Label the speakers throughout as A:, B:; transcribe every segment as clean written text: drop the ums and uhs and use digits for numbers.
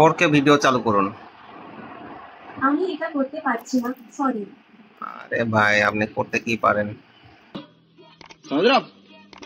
A: 4K video চালু করুন।
B: আমি এটা করতে পারছি না, সরি।
A: আরে ভাই, আপনি করতে কি পারেন?
C: समझ रहे हो आप?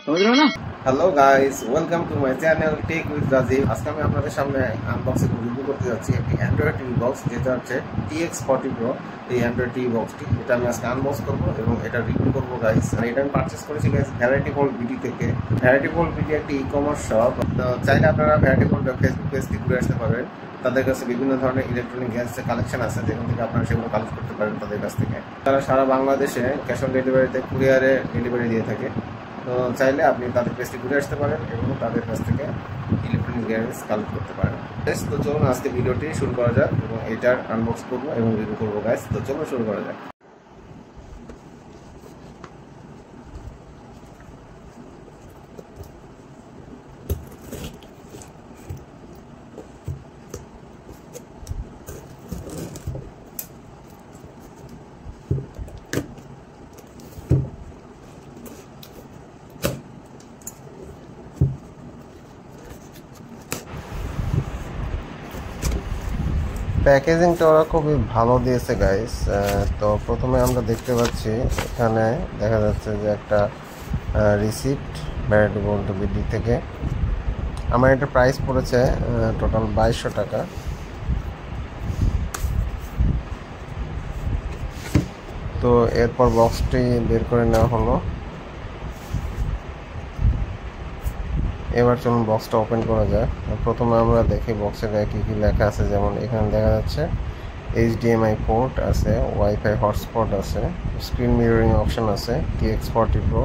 C: समझ रहे हो ना?
A: Hello guys, welcome to my channel tech with Rajib. আজকে আমি আপনাদের সামনে আনবক্সিং রিভিউ করতে যাচ্ছি একটি অ্যান্ড্রয়েড টিভি বক্স, যেটা হচ্ছে TX40 Pro। এই অ্যান্ড্রয়েড টিভি বক্সটি এটা আমি আজকে আনবক্স করবো এবং এটা রিভিউ করবো গাইস। আর এটা আমি পারচেস করেছি গাইস ভ্যারাইটি ওয়ার্ল্ড বিডি থেকে। ভ্যারাইটি ওয়ার্ল্ড বিডি একটি ই কমার্স শপ। তো চাইলে আপনারা ভ্যারাইটি ওয়ার্ল্ড ফেসবুক পেজটি ঘুরে আসতে পারেন। তাদের কাছে বিভিন্ন ধরনের ইলেকট্রনিক গ্যাসের কালেকশন আছে, যেখান থেকে আপনারা সেগুলো কালেক্ট করতে পারেন তাদের কাছ থেকে। তারা সারা বাংলাদেশে ক্যাশ অন ডেলিভারিতে কুরিয়ারে ডেলিভারি দিয়ে থাকে। তো চাইলে আপনি তাদের পেজটি ঘুরে আসতে পারেন এবং তাদের কাছ থেকে ইলেকট্রনিক গ্যাজেটস কালেক্ট করতে পারেন। তো চলুন আজকে ভিডিওটি শুরু করা যাক এবং এটার আনবক্স করবো এবং রিভিউ করবো গাইস। তো চলুন শুরু করা যাক। প্যাকেজিংটা ওরা খুবই ভালো দিয়েছে গাইস। তো প্রথমে আমরা দেখতে পাচ্ছি এখানে দেখা যাচ্ছে যে একটা রিসিপ্ট ভ্যারাইটি গোল্ড বিডি থেকে। আমার এটা প্রাইস পড়েছে টোটাল 2200 টাকা। তো এরপর বক্সটি বের করে নেওয়া হলো। এবার চলুন বক্সটা ওপেন করা যায়। প্রথমে আমরা দেখি বক্সের গায়ে কী কী লেখা আছে। যেমন এখানে দেখা যাচ্ছে HDMI পোর্ট আছে, ওয়াইফাই হটস্পট আছে, স্ক্রিন মিররিং অপশন আছে, TX40 Pro।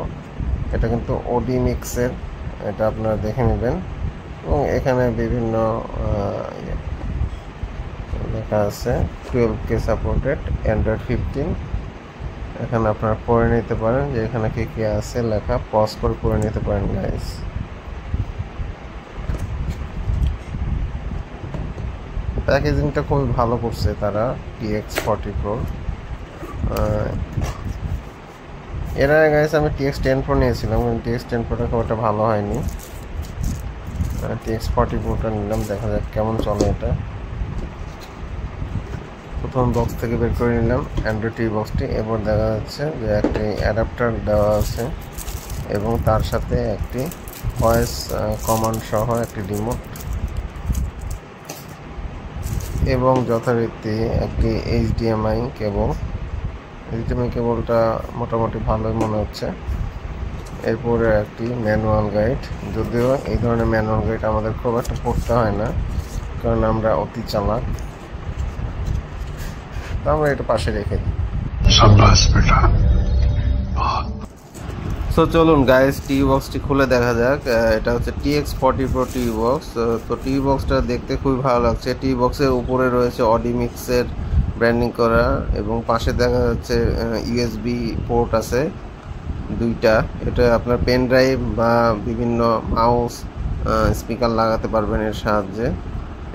A: এটা কিন্তু OD মিক্সের, এটা আপনারা দেখে নেবেন। এবং এখানে বিভিন্ন লেখা আছে 12K সাপোর্টেড, অ্যান্ড্রয়েড 15। এখানে আপনারা পড়ে নিতে পারেন যে এখানে কী কী আছে লেখা, পজ করে পড়ে নিতে পারেন গাইস। প্যাকেজিংটা খুবই ভালো করছে তারা TX40 Pro। এর আগে গাইস আমি TX10 Pro নিয়েছিলাম, কিন্তু TX10 Proটা খুব একটা ভালো হয়নি। TX40 Proটা নিলাম, দেখা যাক কেমন চলে এটা। প্রথম বক্স থেকে বের করে নিলাম অ্যান্ড্রয়েড টিভি বক্সটি। এরপর দেখা যাচ্ছে যে একটি অ্যাডাপ্টার দেওয়া আছে এবং তার সাথে একটি ভয়েস কমান্ড সহ একটি রিমোট এবং যথারীতি একটি HDMI কেবল। HDMI কেবলটা মোটামুটি ভালোই মনে হচ্ছে। এরপরে একটি ম্যানুয়াল গাইড, যদিও এই ধরনের ম্যানুয়াল গাইড আমাদের খুব একটা পড়তে হয় না, কারণ আমরা অতি চালাক। তো আমরা এটা পাশে রেখে দিই। সো চলুন গাইস, টিভি বক্সটি খুলে দেখা যাক। এটা হচ্ছে TX40 Pro টিভি বক্স। তো টিভি বক্সটা দেখতে খুবই ভালো লাগছে। টিভি বক্সের উপরে রয়েছে অডি মিক্সের ব্র্যান্ডিং করা এবং পাশে দেখা যাচ্ছে USB পোর্ট আছে দুইটা। এটা আপনার পেন ড্রাইভ বা বিভিন্ন মাউস স্পিকার লাগাতে পারবেন এর সাহায্যে।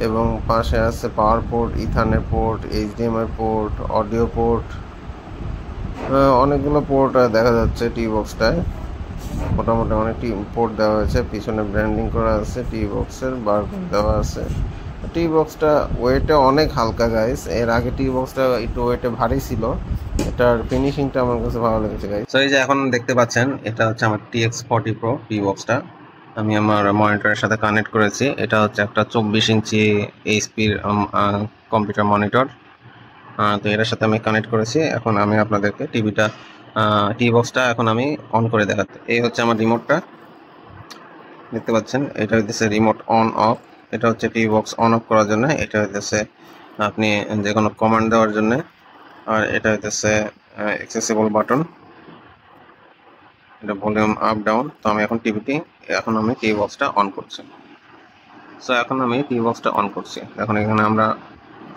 A: এবং পাশে আছে পাওয়ার port, ethernet port, HDMI port, audio port, অনেকগুলো পোর্ট দেখা যাচ্ছে টিভি বক্সটায়। মোটামুটি অনেকটি পোর্ট দেওয়া হয়েছে, পিছনে ব্র্যান্ডিং করা আছে, টিভি বক্সের বারকোড দেওয়া আছে। টিভি বক্সটা ওয়েটে অনেক হালকা গাইস। এর আগে টিভি বক্সটা একটু ওয়েটে ভারী ছিল। এটার ফিনিশিংটা আমার কাছে ভালো লেগেছে গাইস। তো এই যে এখন দেখতে পাচ্ছেন, এটা হচ্ছে আমার TX40 Pro টিভি বক্সটা। আমি আমার মনিটরের সাথে কানেক্ট করেছি। এটা হচ্ছে একটা 24 ইঞ্চি এইচপির কম্পিউটার মনিটর। তো এটার সাথে আমি কানেক্ট করেছি। এখন আমি আপনাদেরকে টিভি বক্সটা এখন আমি অন করে দেখাচ্ছি। এই হচ্ছে আমার রিমোটটা, দেখতে পাচ্ছেন। এটা হচ্ছে রিমোট অন অফ। এটা হচ্ছে টিভি বক্স অন অফ করার জন্য। এটা হচ্ছে আপনি যে কোনো কমান্ড দেওয়ার জন্য। আর এটা হচ্ছে অ্যাক্সেসিবল বাটন, এটা ভলিউম আপ ডাউন। তো আমি এখন টিভি বক্সটা অন করছি। সো এখন আমি টিভি বক্সটা অন করছি। এখন এখানে আমরা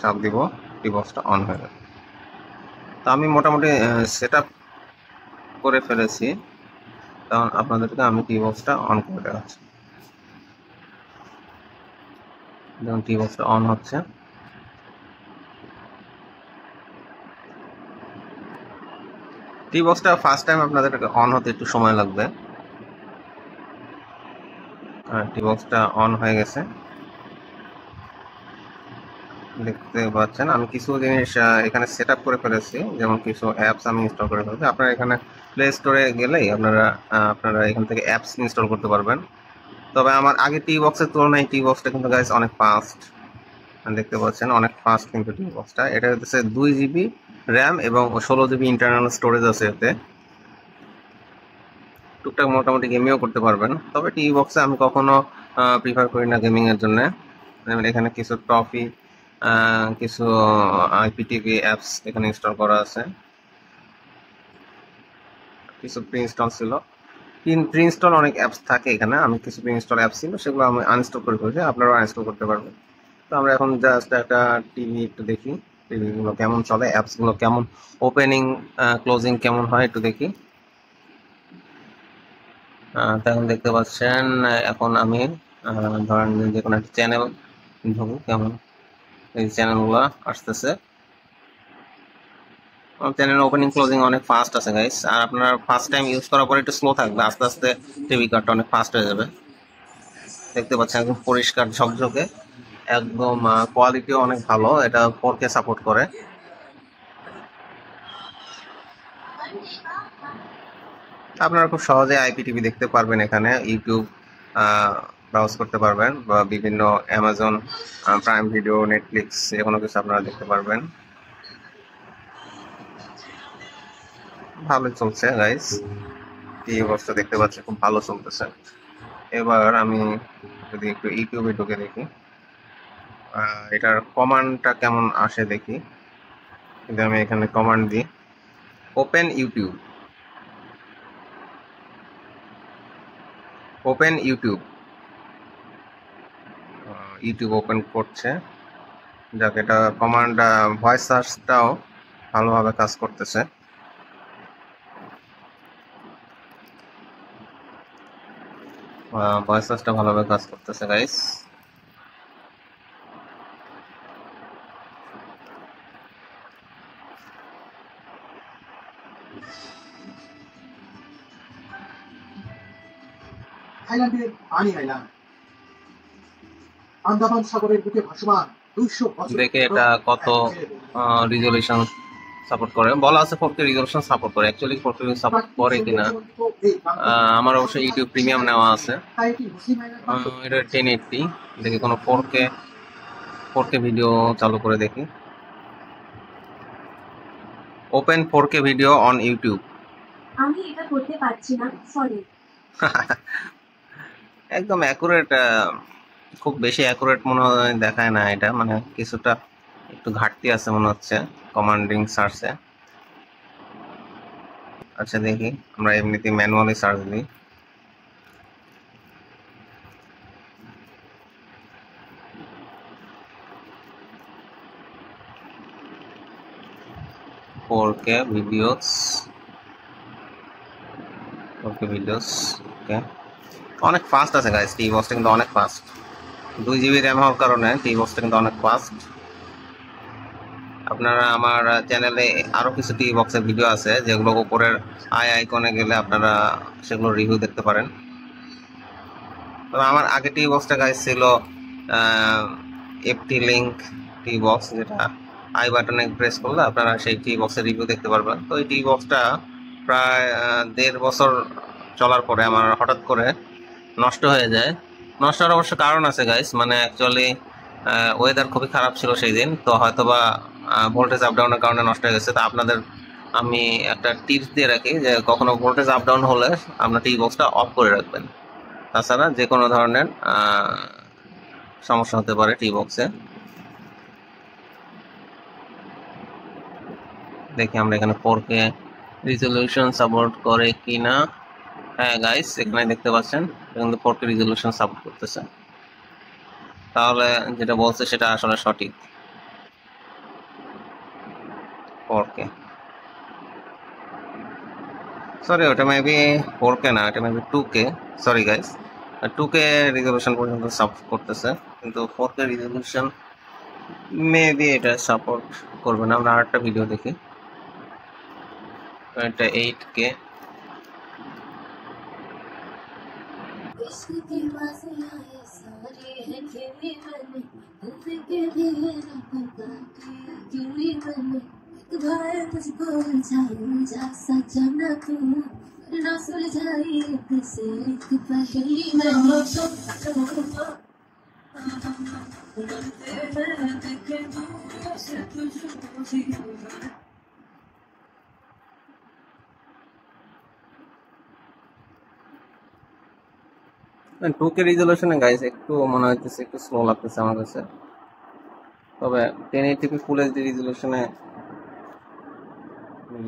A: চাপ দিব, টিভি বক্সটা অন হয়ে যাবে। তো আমি মোটামুটি সেট আপ করে ফেলেছি। তখন আপনাদেরকে আমি টিভি বক্সটা অন করে দেখাচ্ছি। যেমন টিভি বক্সটা অন হচ্ছে। টিভি বক্সটা ফার্স্ট টাইম আপনাদের অন হতে একটু সময় লাগবে। টিভি বক্সটা অন হয়ে গেছে। দেখতে পাচ্ছেন আমি কিছু জিনিস এখানে সেট আপ করে ফেলেছি, যেমন কিছু অ্যাপস আমি ইনস্টল করে ফেলেছি। আপনারা এখানে প্লে স্টোরে গেলেই আপনারা এখান থেকে অ্যাপস ইনস্টল করতে পারবেন। তবে আমার আগে টি বক্সের তুলনায় টি বক্সটা কিন্তু গাইস অনেক ফাস্ট, দেখতে পাচ্ছেন অনেক ফাস্ট কিন্তু টি বক্সটা। এটা হচ্ছে 2 GB র্যাম এবং 16 GB ইন্টারনাল স্টোরেজ আছে এতে। টুকটাক মোটামুটি গেমিংও করতে পারবেন। তবে টি বক্সে আমি কখনো প্রিফার করি না গেমিং এর জন্য। যেমন এখানে কিছু ট্রফি, কিছু আইপিটিভি অ্যাপস এখানে ইনস্টল করা আছে, কিছু প্রি ইনস্টল ছিল। প্রি ইনস্টল অনেক অ্যাপস থাকে এখানে, আমি কিছু প্রি ইনস্টল অ্যাপস ছিল সেগুলো আমি আনইনস্টল করে ফেলেছি, আপনারাও আনইনস্টল করতে পারবেন। তো আমরা এখন জাস্ট একটা টিভি একটু দেখি, টিভিগুলো কেমন চলে, অ্যাপসগুলো কেমন ওপেনিং ক্লোজিং কেমন হয় একটু দেখি। এখন দেখতে পাচ্ছেন এখন আমি ধরেন যে কোনো একটা চ্যানেল ঢুকবো, কেমন এই চ্যানেলগুলো আসতেছে। চ্যানেল ওপেনিং ক্লোজিং অনেক ফাস্ট আছে গাইস, আর আপনার ফার্স্ট টাইম ইউজ করার পরে একটু স্লো থাকবে, আস্তে আস্তে টিভি কার্ডটা অনেক ফাস্ট হয়ে যাবে। দেখতে পাচ্ছেন একদম পরিষ্কার ঝকঝকে, একদম কোয়ালিটিও অনেক ভালো, এটা 4K সাপোর্ট করে। আপনারা খুব সহজে আইপিটিভি দেখতে পারবেন, এখানে ইউটিউব ব্রাউজ করতে পারবেন বা বিভিন্ন অ্যামাজন প্রাইম ভিডিও, নেটফ্লিক্স যে কোনো কিছু আপনারা দেখতে পারবেন। ভালো চলছে গাইস, টিভি বক্সটা দেখতে পাচ্ছি খুব ভালো চলতেছে। এবার আমি যদি একটু ইউটিউবে ঢুকে দেখি এটার কমান্ডটা কেমন আসে দেখি। কিন্তু আমি এখানে কমান্ড দিই open YouTube, open YouTube, YouTube open করছে। যাক, এটা কমান্ড ভয়েস সার্চটাও ভালোভাবে কাজ করতেছে। ভয়েস সার্চটা ভালোভাবে কাজ করতেছে গাইস।
D: থাইল্যান্ডের বানি আইল্যান্ড আন্দামান সাগরের বুকে ভাসমান 200 বছর
A: দেখে এটা কত রিজলিউশন সাপোর্ট করে, বলা আছে 4K রিজলিউশন সাপোর্ট করে, অ্যাকচুয়ালি 4K সাপোর্ট করে কিনা। আমার অবশ্যই ইউটিউব প্রিমিয়াম নেওয়া আছে, এটা 1080। দেখি কোনো 4K ভিডিও চালু করে দেখি। Open 4K video on YouTube.
B: আমি এটা করতে পারছি না, সরি।
A: একদম অ্যাকুরেট, খুব বেশি অ্যাকুরেট মনে হয় দেখায় না এটা, মানে কিছুটা একটু ঘাটতি আছে মনে হচ্ছে কমান্ডিং সার্চে। আচ্ছা দেখি, আমরা এমনিতে ম্যানুয়ালি সার্চ দিই। ভিডিওস, 4K ভিডিওস, ওকে। অনেক ফাস্ট আছে গাইস, টি বক্সটা কিন্তু অনেক ফাস্ট। 2 GB র্যাম হওয়ার কারণে টি বক্সটা কিন্তু অনেক ফাস্ট। আপনারা আমার চ্যানেলে আরো কিছু টি বক্সের ভিডিও আছে, যেগুলো উপরের আইকনে গেলে আপনারা সেগুলো রিভিউ দেখতে পারেন। তবে আমার আগে টি বক্সটা গাইস ছিল এফটি লিঙ্ক টি বক্স, যেটা আই বাটনে প্রেস করলে আপনারা সেই টি বক্সের রিভিউ দেখতে পারবেন। তো এই টি বক্সটা প্রায় 1.5 বছর চলার পরে আমার হঠাৎ করে নষ্ট হয়ে যায়। নষ্ট হওয়ার অবশ্য কারণ আছে গাইস, মানে অ্যাকচুয়ালি ওয়েদার খুবই খারাপ ছিল সেই দিন, তো হয়তোবা ভোল্টেজ আপ ডাউনের কারণে নষ্ট হয়ে গেছে। তো আপনাদের আমি একটা টিপস দিয়ে রাখি যে কখনো ভোল্টেজ আপ ডাউন হলে আপনার টি বক্সটা অফ করে রাখবেন, তাছাড়া যে কোনো ধরনের সমস্যা হতে পারে টি বক্সে। দেখি আমরা এখানে 4K রিজলিউশন সাপোর্ট করে কিনা। হ্যাঁ গাইস, এখানে দেখতে পাচ্ছেন কিন্তু 4K রিজলিউশন সাপোর্ট করতেছে, তাহলে যেটা বলছে সেটা আসলে সঠিক। 4K, সরি ওটা মেবি 4K না, এটা maybe 2K, sorry guys. 2K resolution পর্যন্ত সাপোর্ট করতেছে, কিন্তু 4K রিজলিউশন মেবি এটা সাপোর্ট করবে না। আমরা আরেকটা ভিডিও দেখি, এটা 8K। টুকে রিজলিউশনে গাইস একটু মনে হইতেছে একটু স্লো লাগতেছে আমার কাছে, তবে 1080p ফুল এইচডি রিজলিউশনে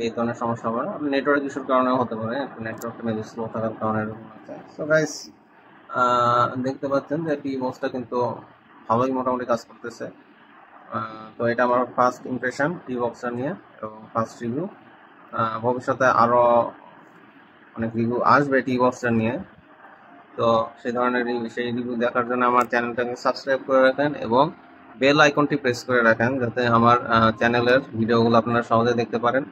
A: এই ধরনের সমস্যা হবে না। নেটওয়ার্ক ইস্যুর কারণেও হতে পারে, নেটওয়ার্কটা মেবি স্লো থাকার কারণে এরকম হচ্ছে। সো গাইস দেখতে পাচ্ছেন যে টি বক্সটা কিন্তু ভালোই মোটামুটি কাজ করতেছে। তো এটা আমার ফার্স্ট ইমপ্রেশন টি বক্সটা নিয়ে এবং ফার্স্ট রিভিউ। ভবিষ্যতে আরও অনেক রিভিউ আসবে টি বক্সটা নিয়ে, তো সেই ধরনের সেই রিভিউ দেখার জন্য আমার চ্যানেলটাকে সাবস্ক্রাইব করে রাখেন এবং বেল আইকনটি প্রেস করে রাখেন যাতে আমার চ্যানেলের ভিডিওগুলো আপনারা সহজে দেখতে পারেন।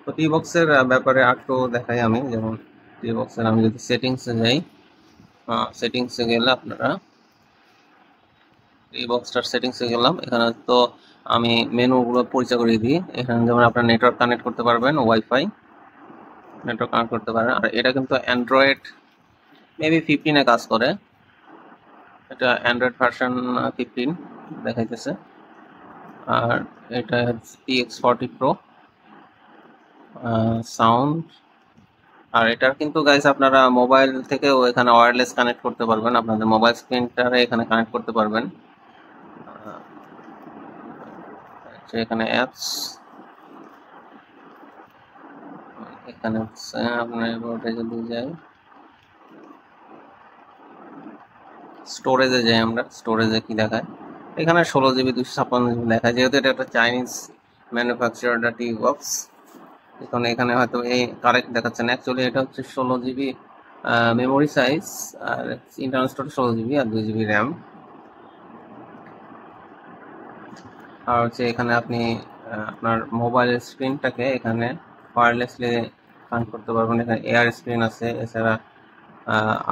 A: তো টি বক্সের ব্যাপারে একটু দেখাই আমি, যেমন টি বক্সের আমি যদি সেটিংসে যাই, সেটিংসে গেলে আপনারা টি বক্সটার সেটিংসে গেলাম, এখানে তো আমি মেনুগুলো পরিচয় করিয়ে দিই। এখানে যেমন আপনারা নেটওয়ার্ক কানেক্ট করতে পারবেন, ওয়াইফাই নেটওয়ার্ক কানেক্ট করতে পারেন। আর এটা কিন্তু অ্যান্ড্রয়েড মেবি 15-এ কাজ করে, এটা অ্যান্ড্রয়েড ভার্সন 15 দেখাইতেছে। আর এটা TX40 Pro সাউন্ড। আর এটার কিন্তু গাইস আপনারা মোবাইল থেকেও এখানে ওয়্যারলেস কানেক্ট করতে পারবেন, আপনাদের মোবাইল স্ক্রিনটারে এখানে কানেক্ট করতে পারবেন। এখানে অ্যাপস, এখানে হচ্ছে আপনার বোর্ডে যদি যাই, স্টোরেজে যাই আমরা, স্টোরেজে কি দেখায় এখানে 16GB 256GB দেখায়, যেহেতু এটা একটা চাইনিজ ম্যানুফ্যাকচারার টি বক্স। এখানে হয়তো এই কারেক্ট দেখাচ্ছে না, অ্যাকচুয়ালি এটা হচ্ছে 16GB মেমোরি সাইজ, আর ইন্টারনাল স্টোরেজ 16GB আর 2GB র্যাম। আর হচ্ছে এখানে আপনি আপনার মোবাইল স্ক্রিনটাকে এখানে ওয়্যারলেসলি কানেক্ট করতে পারবেন। এখানে এয়ার স্ক্রিন আছে, এছাড়া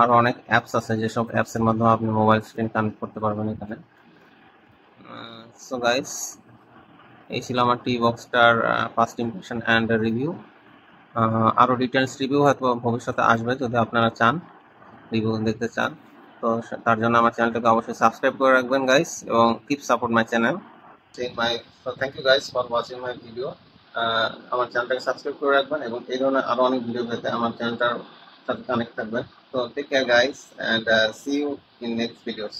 A: আরো অনেক অ্যাপস আছে যেসব অ্যাপসের মাধ্যমে আপনি মোবাইল স্ক্রিন কানেক্ট করতে পারবেন এখানে। সো গাইস, এই ছিল আমার টি বক্সটার ফার্স্ট ইমপ্রেশন অ্যান্ড রিভিউ। আরো ডিটেলস রিভিউ হয়তো ভবিষ্যতে আসবে যদি আপনারা চান, রিভিউ দেখতে চান। তো তার জন্য আমার চ্যানেলটাকে অবশ্যই সাবস্ক্রাইব করে রাখবেন গাইস, এবং keep support my channel. Thank you guys for watching my video. আমার চ্যানেলটাকে সাবস্ক্রাইব করে রাখবেন এবং এই ধরনের আরো অনেক ভিডিও পেতে আমার চ্যানেলটার সাথে কানেক্ট থাকবেন। তো take care guys, and see you in next videos.